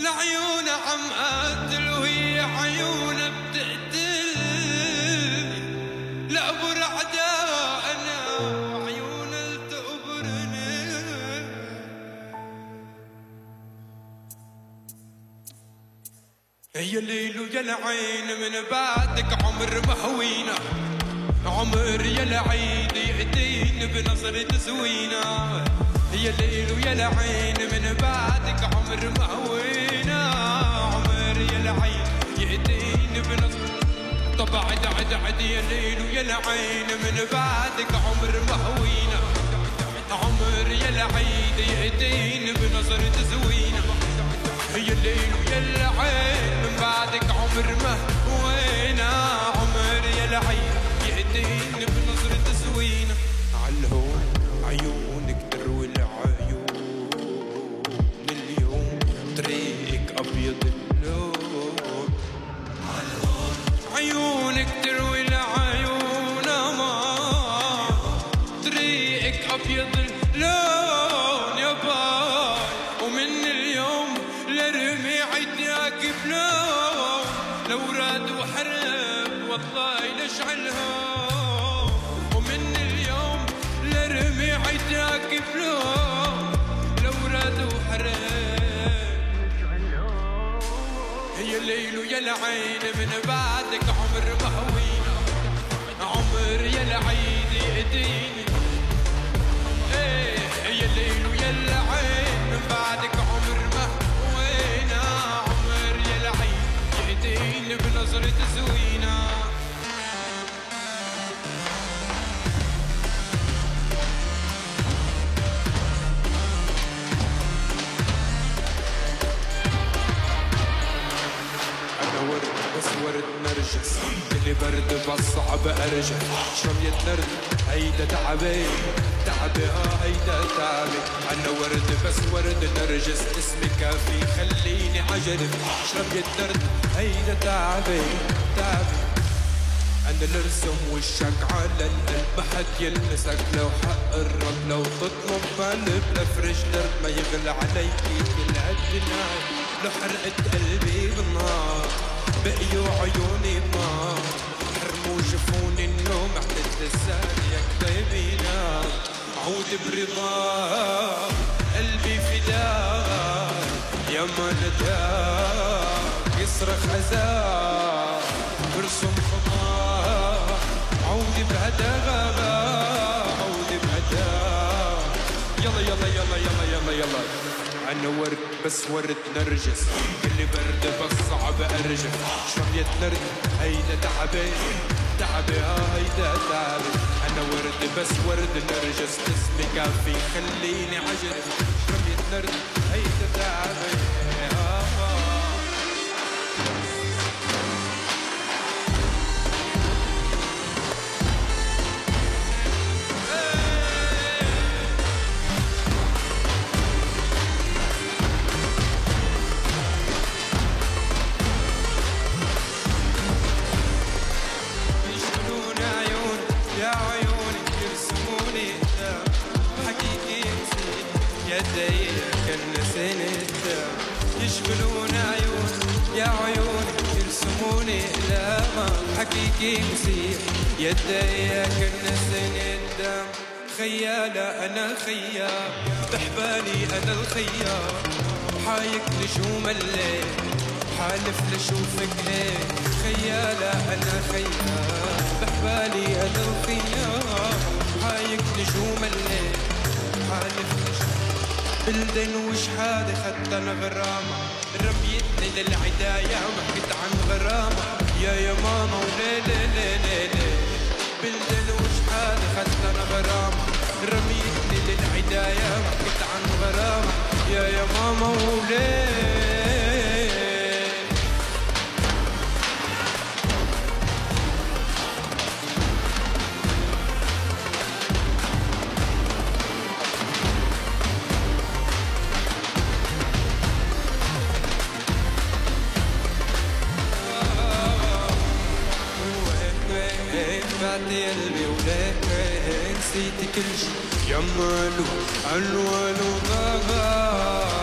العيون عم قتل وهي عيونها بتقتل، لا برعدا انا وعيونها تقبرني. يا الليل ويا العين من بعدك عمر ما هوينا، عمر يا العيد يأتين بنظرة زوينة. يا الليل ويا العين من بعدك عمر ما هوينا، عمر يا العين يأتين بنظرة. طب عد عد عد يا الليل ويا العين من بعدك عمر ما هوينا، عمر يا العيد يأتين بنظرة زوينة. يا الليل ويا العين من بعدك عمر ما هوينا، عمر يا العين يأتين بنظرة زوينة. عالهون عيونك تروي العيون، اليوم طريقك أبيض اللون. عالهون عيونك تروي العيون، ما طريقك أبيض اللون يا باي. ومن اليوم لرمي عيدك بلون، لو راد وحرب والله لشعلهم. ومن اليوم لرمي عيدك بلون، لو راد وحرب. هي الليل ويا العين من بعدك عمر ما هوينا، عمر يا العيد يأتيني. ايه هي الليل ويا العين من بعدك عمر ما هوينا، عمر يا العين يأتيني بنظرة زوينة. أنا ورد بس ورد نرجس، اللي برد بس صعب أرجع. شرية نرد هيدا تعبي تعبي هيدا تعبي. أنا ورد بس ورد نرجس، اسمي كافي خليني عجرب. شرية نرد هيدا تعبي تعبي. أنا الرسم وشك على القلب ما حد يلمسك، لو حق الرب لو تطلب قلب لفرش درب ما يغلى عليكي كل هالدنيا. لو حرقت قلبي بالنار بقيوا عيوني بنار، حرموا جفوني النوم احتج لسانك طيبينا. عود برضاك قلبي فداك، يا ما نداك يصرخ عذاب برسم خطاك. عودي بهداك عودي بهداك. يلا يلا يلا يلا يلا يلا. أنا ورد بس ورد نرجس، اللي برد بس صعب أرجع. شرية نرد هيدا تعبي تعبي هيدا تعبي. أنا ورد بس ورد نرجس، اسمي كافي خليني عجل. شرية نرد هيدا تعبي. يشغلون عيون يا عيون يرسموني إقلاما حقيقي مسيح يديك النسن الدم. خيالة أنا خيال بحبالي أنا الخيال، حايك نجوم الليل حالف لشوفك هيك. خيالة أنا خيال بحبالي أنا الخيال، حايك نجوم الليل حالف لشوفك. بلدن وشحادة خدت أنا غرامة، رميتني للعداية وحكيت عن غرامة. يا ماما وليلي ليلي ليلي. بلدن وشحادة خدت أنا غرامة، رميتني للعداية وحكيت عن غرامة. يا ماما وليلي. بعتي قلبي وليك نسيت كل شي. يا مالو عنوان وغابة